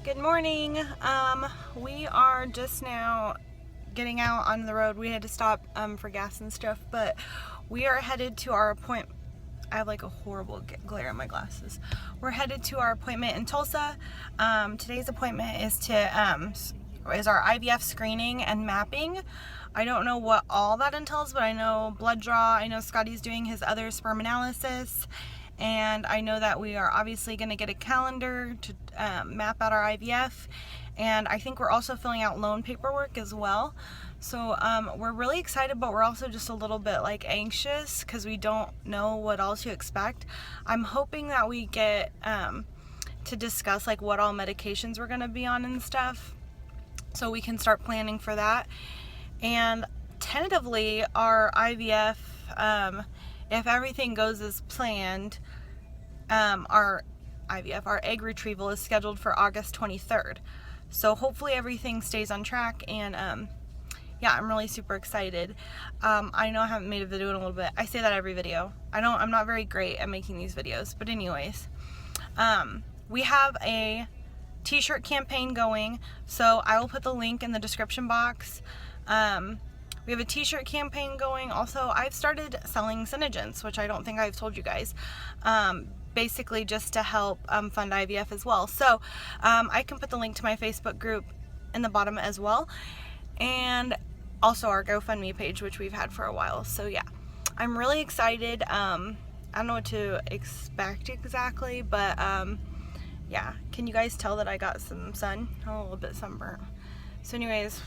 Good morning. We are just now getting out on the road. We had to stop for gas and stuff, but we are headed to our appointment. I have like a horrible glare on my glasses. We're headed to our appointment in Tulsa. Today's appointment is our IVF screening and mapping. I don't know what all that entails, but I know blood draw. I know Scotty's doing his other sperm analysis. And I know that we are obviously going to get a calendar to map out our IVF, and I think we're also filling out loan paperwork as well. So we're really excited, but we're also just a little bit like anxious because we don't know what all to expect. I'm hoping that we get to discuss like what all medications we're going to be on and stuff, so we can start planning for that. And tentatively our IVF, if everything goes as planned, our egg retrieval is scheduled for August 23rd. So hopefully everything stays on track, and yeah, I'm really super excited. I know I haven't made a video in a little bit. I say that every video. I'm not very great at making these videos, but anyways, we have a t-shirt campaign going, so I will put the link in the description box. We have a t-shirt campaign going. Also, I've started selling Synogens, which I don't think I've told you guys. Basically just to help fund IVF as well. So I can put the link to my Facebook group in the bottom as well, and also our GoFundMe page, which we've had for a while. So yeah, I'm really excited. I don't know what to expect exactly, but yeah, can you guys tell that I got some sun? I'm a little bit sunburnt. So anyways,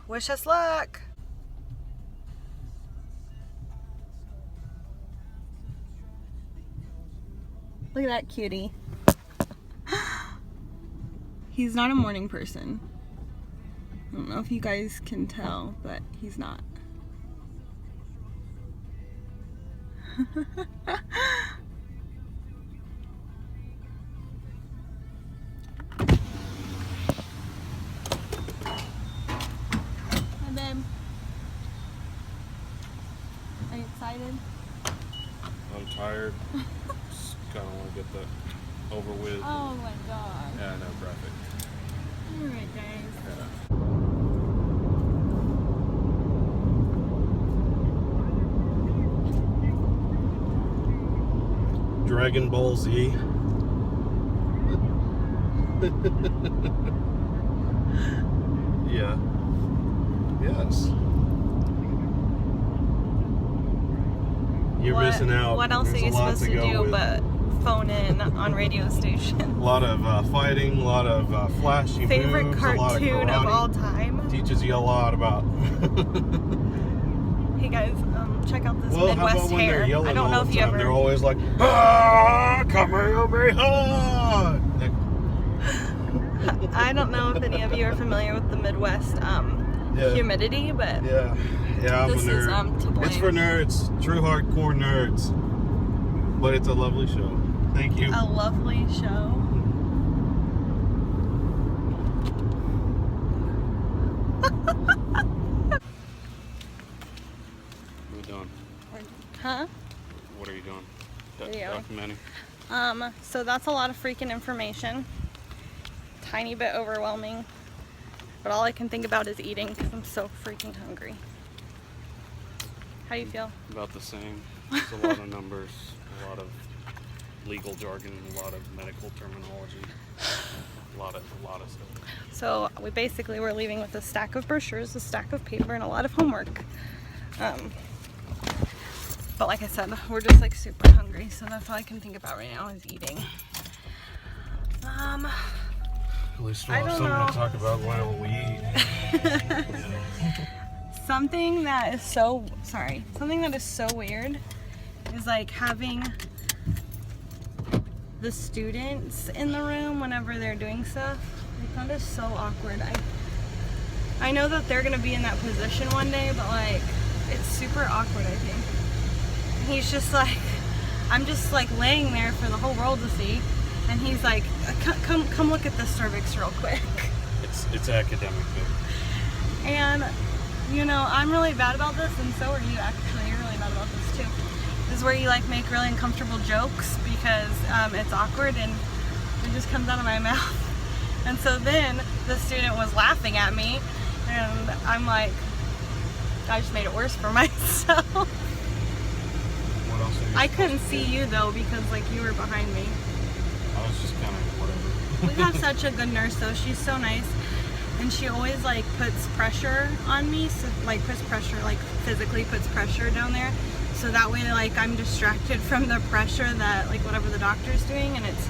wish us luck. Look at that cutie. He's not a morning person. I don't know if you guys can tell, but he's not. Hi, babe. Are you excited? I'm tired. Kind of want to get that over with. Oh my god. Yeah, I know, graphic. Alright, guys. Yeah. Dragon Ball Z. Yeah. Yes. You're missing out. What else are you supposed to do but phone in on radio station? A lot of fighting, a lot of flashy favorite moves, cartoon of all time. Teaches you a lot about. Hey guys, check out this Midwest hair. I don't know if you ever. They're always like, ah, come here, I don't know if any of you are familiar with the Midwest humidity, but yeah, I'm this a nerd. is to blame. It's for nerds, true hardcore nerds. But it's a lovely show. Thank you. A lovely show. What are you doing? Huh? What are you doing? Video. Documenting? So that's a lot of freaking information. Tiny bit overwhelming. But all I can think about is eating because I'm so freaking hungry. How do you feel? About the same. It's a lot of numbers, a lot of legal jargon, a lot of medical terminology, a lot of stuff. So we basically were leaving with a stack of brochures, a stack of paper, and a lot of homework. But like I said, we're just like super hungry, so that's all I can think about right now is eating. At least we'll have something to talk about while we eat. Something that is so weird is like having the students in the room whenever they're doing stuff. Like, that is so awkward. I know that they're gonna be in that position one day, but like it's super awkward, I think. And he's just like, I'm just like laying there for the whole world to see, and he's like, come look at this cervix real quick. It's academic, though. And you know, I'm really bad about this, and so are you actually. You're really bad about this too. This is where you like make really uncomfortable jokes because it's awkward and it just comes out of my mouth. And so then the student was laughing at me, and I'm like, I just made it worse for myself. What else are you I couldn't supposed to see do? you though because like you were behind me. I was just kind of whatever. We have such a good nurse though. She's so nice, and she always like puts pressure on me. So like puts pressure, like physically puts pressure down there. So that way like I'm distracted from the pressure that like whatever the doctor's doing, and it's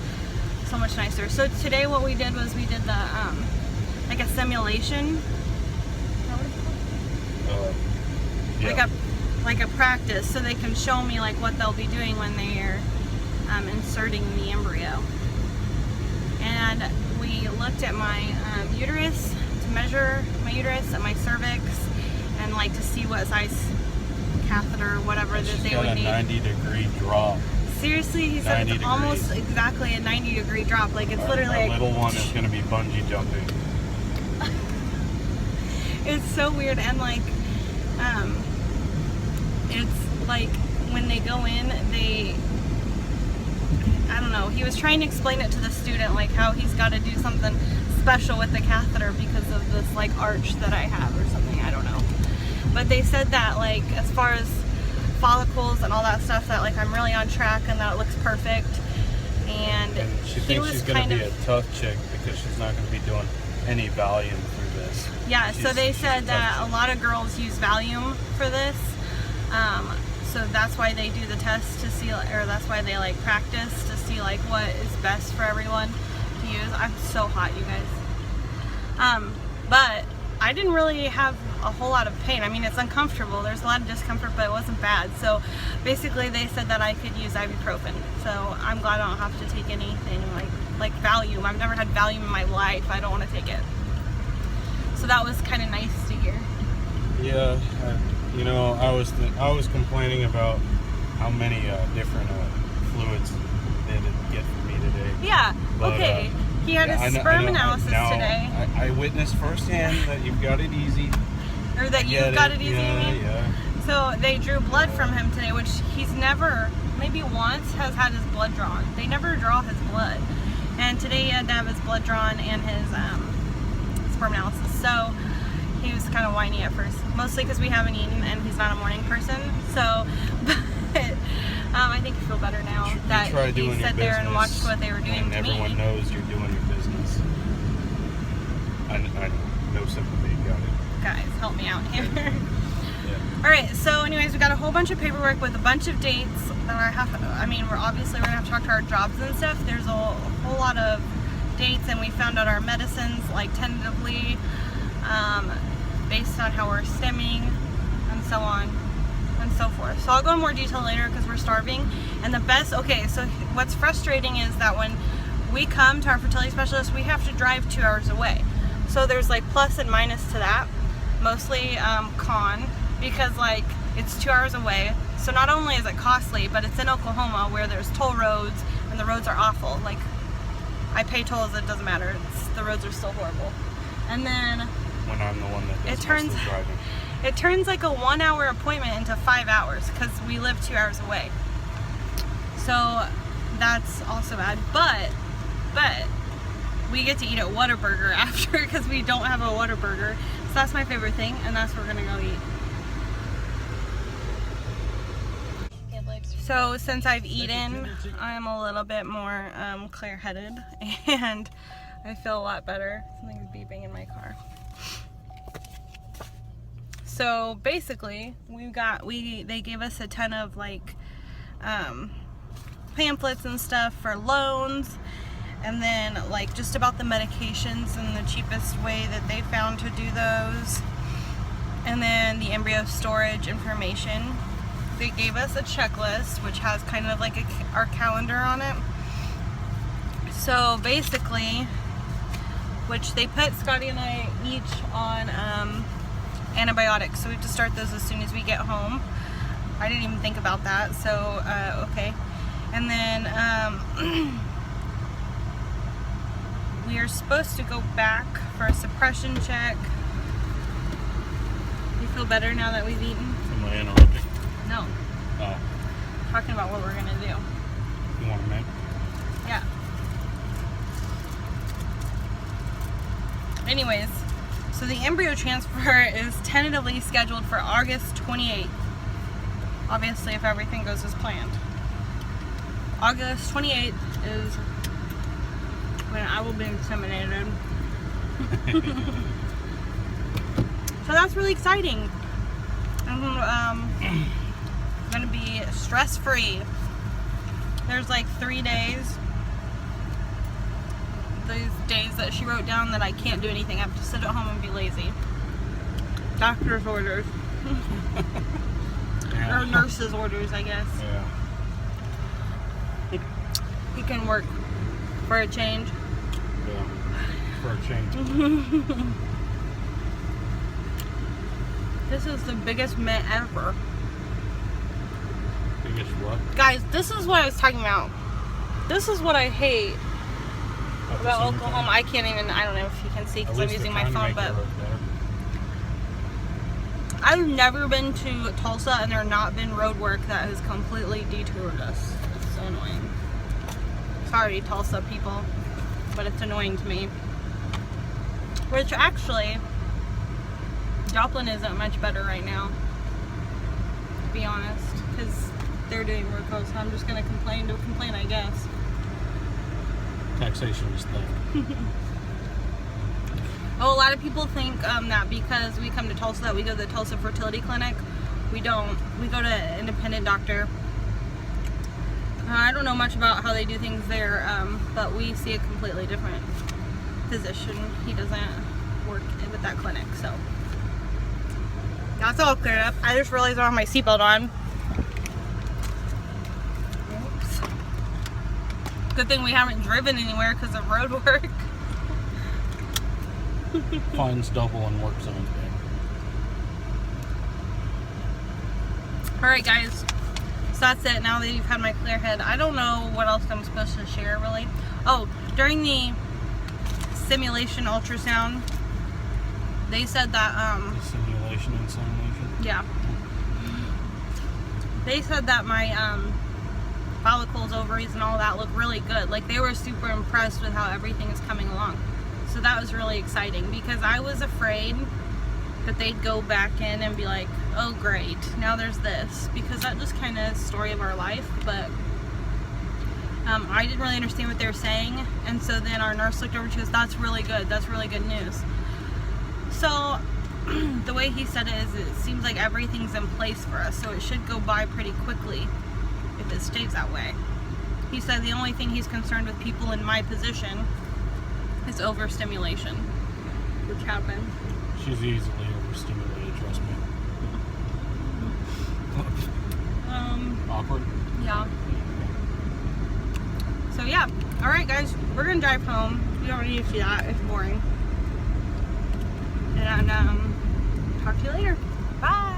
so much nicer. So today what we did was we did the like a simulation. Is that what it's called? Yeah. Like a practice, so they can show me like what they'll be doing when they're inserting the embryo. And we looked at my uterus to measure my uterus and my cervix, and like to see what size catheter, whatever that She's they got would a need. 90-degree drop. Seriously, he said it's 90 almost degrees. exactly a 90-degree drop. Like it's literally Our like, little one is going to be bungee jumping. it's so weird. And like it's like when they go in, I don't know, he was trying to explain it to the student, like how he's got to do something special with the catheter because of this like arch that I have or something, I don't know. But they said that like as far as follicles and all that stuff, that like I'm really on track and that it looks perfect. And she he thinks was she's going to kind be of, a tough chick because she's not going to be doing any Valium through this. yeah, so they She's said a that tough a lot of girls use Valium for this. So that's why they do the test to see, or that's why they like practice to see like what is best for everyone to use. I'm so hot, you guys. But I didn't really have a whole lot of pain. I mean, it's uncomfortable. There's a lot of discomfort, but it wasn't bad. So basically they said that I could use ibuprofen. So I'm glad I don't have to take anything like Valium. I've never had Valium in my life. I don't want to take it. So that was kind of nice to hear. Yeah, you know, I was complaining about how many different fluids they had to get for me today. Yeah, But, okay. He had yeah, a sperm analysis now today. I witnessed firsthand that you've got it easy. Or that Get you've got it, it easy, yeah, you mean? yeah. So they drew blood from him today, which he's never, maybe once, has had his blood drawn. They never draw his blood. And today he had to have his blood drawn and his sperm analysis. So he was kind of whiny at first, mostly because we haven't eaten and he's not a morning person. So, but I think you feel better now that try you doing your sat there and business watched what they were doing and to everyone me. knows you're doing your business. I no sympathy, got it. Guys, help me out here. Yeah. Alright, so anyways, we got a whole bunch of paperwork with a bunch of dates that I have to, I mean, we're gonna have to talk to our jobs and stuff. There's a whole lot of dates, and we found out our medicines, like tentatively, based on how we're stemming, and so on and so forth. So I'll go in more detail later because we're starving. And the best, okay, so what's frustrating is that when we come to our fertility specialist, we have to drive 2 hours away. So there's like plus and minus to that, mostly con, because like it's 2 hours away. So not only is it costly, but it's in Oklahoma where there's toll roads and the roads are awful. Like I pay tolls, it doesn't matter. The roads are still horrible. And then When I'm the one that does most of the driving. it turns like a 1 hour appointment into 5 hours because we live 2 hours away. So that's also bad. But we get to eat at Whataburger after because we don't have a Whataburger. So that's my favorite thing, and that's where we're gonna go eat. So since I've eaten, I'm a little bit more clear-headed, and I feel a lot better. Something's beeping in my car. So basically, they gave us a ton of like pamphlets and stuff for loans, and then like just about the medications and the cheapest way that they found to do those, and then the embryo storage information. They gave us a checklist which has kind of like our calendar on it. So basically, which they put Scotty and I each on antibiotics, so we have to start those as soon as we get home. I didn't even think about that, so okay. And then we are supposed to go back for a suppression check. You feel better now that we've eaten? From my anaerobic. No. Oh, Talking about what we're gonna do. you want a mint? Yeah. Anyways, so the embryo transfer is tentatively scheduled for August 28th. Obviously, if everything goes as planned. August 28th is when I will be inseminated. So that's really exciting. I'm gonna be stress-free. There's like 3 days. Those days that she wrote down that I can't do anything. I have to sit at home and be lazy. Doctor's orders. Or nurse's orders, I guess. Yeah. He can work for a change. Yeah. For a change. This is the biggest mint ever. Biggest what? Guys, this is what I was talking about. This is what I hate about Oklahoma. I can't even, I don't know if you can see because I'm using my phone, but I've never been to Tulsa and there not been road work that has completely detoured us. It's so annoying. Sorry, Tulsa people, but it's annoying to me. Which actually, Joplin isn't much better right now, to be honest, because they're doing road calls, so I'm just going to complain, I guess. Taxation is theft. Oh, a lot of people think that because we come to Tulsa that we go to the Tulsa Fertility Clinic. We don't. We go to an independent doctor. I don't know much about how they do things there, but we see a completely different physician. He doesn't work with that clinic, so that's all cleared up. I just realized I don't have my seatbelt on. Oops. Good thing we haven't driven anywhere because of road work. Fines double and work zones big. Alright guys, so that's it. Now that you've had my clear head, I don't know what else I'm supposed to share really. Oh, during the simulation ultrasound, they said that Simulation and simulation? yeah, they said that my follicles, ovaries and all that look really good. Like they were super impressed with how everything is coming along. So that was really exciting because I was afraid that they'd go back in and be like, oh great, now there's this, because that just kind of story of our life. But I didn't really understand what they were saying, and so then our nurse looked over to us, that's really good news. So the way he said it is, it seems like everything's in place for us, so it should go by pretty quickly if it stays that way. He said the only thing he's concerned with people in my position is overstimulation, which happens. She's easily overstimulated, trust me. Awkward? Yeah. So yeah. Alright guys, we're gonna drive home. You don't need to see that, it's boring. And talk to you later. Bye.